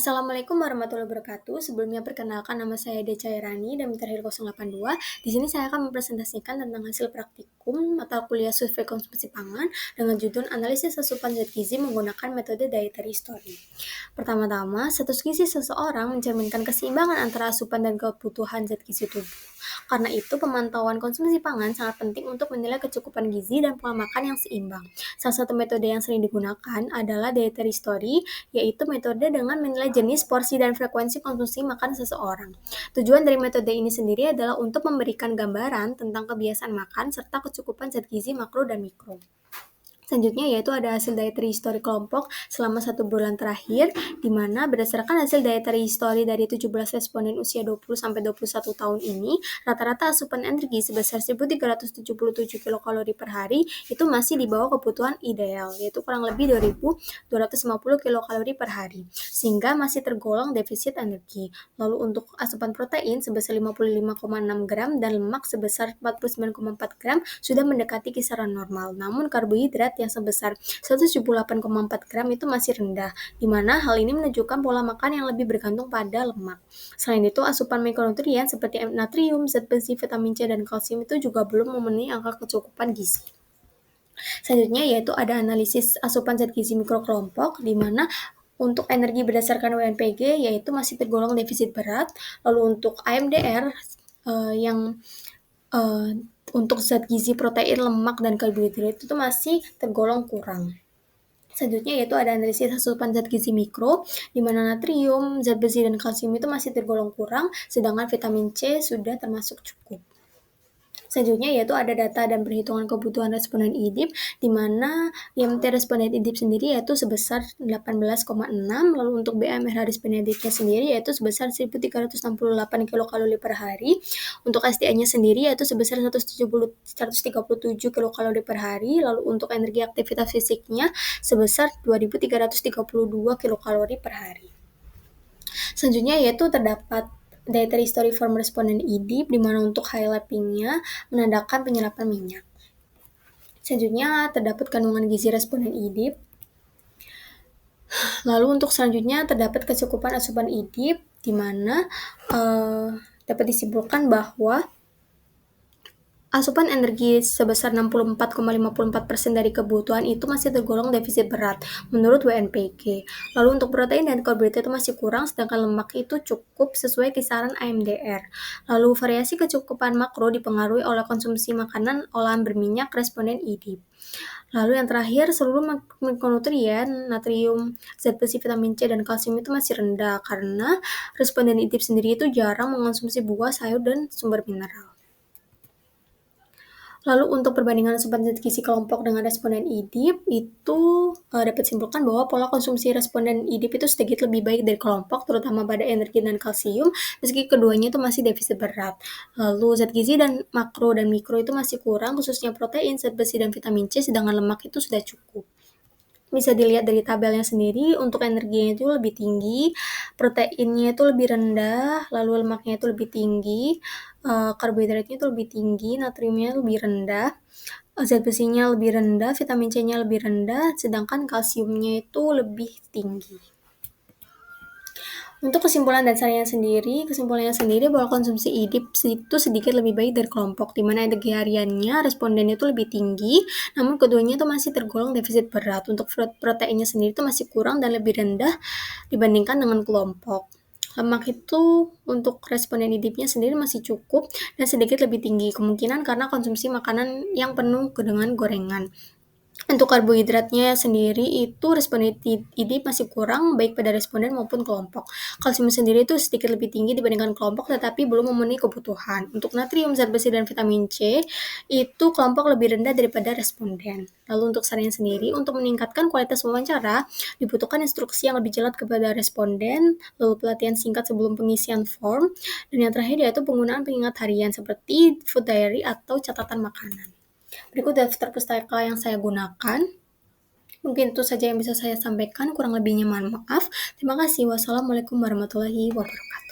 Assalamualaikum warahmatullahi wabarakatuh. Sebelumnya perkenalkan nama saya Deca Irani dan terakhir 082. Di sini saya akan mempresentasikan tentang hasil praktikum mata kuliah survei konsumsi pangan dengan judul analisis asupan zat gizi menggunakan metode dietary history. Pertama-tama, status gizi seseorang mencerminkan keseimbangan antara asupan dan kebutuhan zat gizi tubuh. Karena itu, pemantauan konsumsi pangan sangat penting untuk menilai kecukupan gizi dan pola makan yang seimbang. Salah satu metode yang sering digunakan adalah dietary history, yaitu metode dengan menilai jenis, porsi, dan frekuensi konsumsi makan seseorang. Tujuan dari metode ini sendiri adalah untuk memberikan gambaran tentang kebiasaan makan serta kecukupan zat gizi makro dan mikro. Selanjutnya yaitu ada hasil dietary history kelompok selama 1 bulan terakhir, di mana berdasarkan hasil dietary history dari 17 responden usia 20-21 tahun ini, rata-rata asupan energi sebesar 1.377 kilokalori per hari itu masih di bawah kebutuhan ideal, yaitu kurang lebih 2.250 kilokalori per hari, sehingga masih tergolong defisit energi. Lalu untuk asupan protein sebesar 55,6 gram dan lemak sebesar 49,4 gram sudah mendekati kisaran normal, namun karbohidrat yang sebesar 178,4 gram itu masih rendah, di mana hal ini menunjukkan pola makan yang lebih bergantung pada lemak. Selain itu, asupan mikronutrien seperti natrium, zat besi, vitamin C, dan kalsium itu juga belum memenuhi angka kecukupan gizi. Selanjutnya yaitu ada analisis asupan zat gizi mikrokelompok, di mana untuk energi berdasarkan WNPG yaitu masih tergolong defisit berat. Lalu untuk AMDR yang untuk zat gizi protein, lemak, dan karbohidrat itu masih tergolong kurang. Selanjutnya yaitu ada analisis asupan zat gizi mikro, di mana natrium, zat besi, dan kalsium itu masih tergolong kurang, sedangkan vitamin C sudah termasuk cukup. Selanjutnya yaitu ada data dan perhitungan kebutuhan responden IDIP, di mana IMT responden IDIP sendiri yaitu sebesar 18,6, lalu untuk BMR responden IDIP-nya sendiri yaitu sebesar 1.368 kilokalori per hari, untuk SDA-nya sendiri yaitu sebesar 137 kilokalori per hari, lalu untuk energi aktivitas fisiknya sebesar 2.332 kilokalori per hari. Selanjutnya yaitu terdapat dietary history form responden IDIP, di mana untuk highlighting-nya menandakan penyerapan minyak. Selanjutnya terdapat kandungan gizi responden IDIP. Lalu untuk selanjutnya terdapat kecukupan asupan IDIP, di mana dapat disimpulkan bahwa asupan energi sebesar 64,54% dari kebutuhan itu masih tergolong defisit berat menurut WNPG. Lalu untuk protein dan karbohidrat itu masih kurang, sedangkan lemak itu cukup sesuai kisaran AMDR. Lalu variasi kecukupan makro dipengaruhi oleh konsumsi makanan olahan berminyak responden IDIP. Lalu yang terakhir, seluruh mikronutrien, natrium, zat besi, vitamin C, dan kalsium itu masih rendah karena responden IDIP sendiri itu jarang mengonsumsi buah, sayur, dan sumber mineral. Lalu untuk perbandingan asupan zat gizi kelompok dengan responden IDIP itu dapat disimpulkan bahwa pola konsumsi responden IDIP itu sedikit lebih baik dari kelompok, terutama pada energi dan kalsium, meski keduanya itu masih defisit berat. Lalu zat gizi dan makro dan mikro itu masih kurang, khususnya protein, zat besi, dan vitamin C, sedangkan lemak itu sudah cukup. Bisa dilihat dari tabelnya sendiri, untuk energinya itu lebih tinggi, proteinnya itu lebih rendah, lalu lemaknya itu lebih tinggi, karbohidratnya itu lebih tinggi, natriumnya lebih rendah, zat besinya lebih rendah, vitamin C-nya lebih rendah, sedangkan kalsiumnya itu lebih tinggi. Untuk kesimpulannya sendiri bahwa konsumsi IDIP itu sedikit lebih baik dari kelompok, di mana energi hariannya respondennya itu lebih tinggi, namun keduanya itu masih tergolong defisit berat. Untuk proteinnya sendiri itu masih kurang dan lebih rendah dibandingkan dengan kelompok. Lemak itu untuk responden IDIP-nya sendiri masih cukup dan sedikit lebih tinggi, kemungkinan karena konsumsi makanan yang penuh dengan gorengan. Untuk karbohidratnya sendiri itu responden IDIP masih kurang baik pada responden maupun kelompok. Kalsium sendiri itu sedikit lebih tinggi dibandingkan kelompok tetapi belum memenuhi kebutuhan. Untuk natrium, zat besi, dan vitamin C itu kelompok lebih rendah daripada responden. Lalu untuk sarannya sendiri, untuk meningkatkan kualitas wawancara dibutuhkan instruksi yang lebih jelas kepada responden, lalu pelatihan singkat sebelum pengisian form, dan yang terakhir yaitu penggunaan pengingat harian seperti food diary atau catatan makanan. Berikut daftar pustaka yang saya gunakan. Mungkin itu saja yang bisa saya sampaikan, kurang lebihnya mohon maaf. Terima kasih. Wassalamualaikum warahmatullahi wabarakatuh.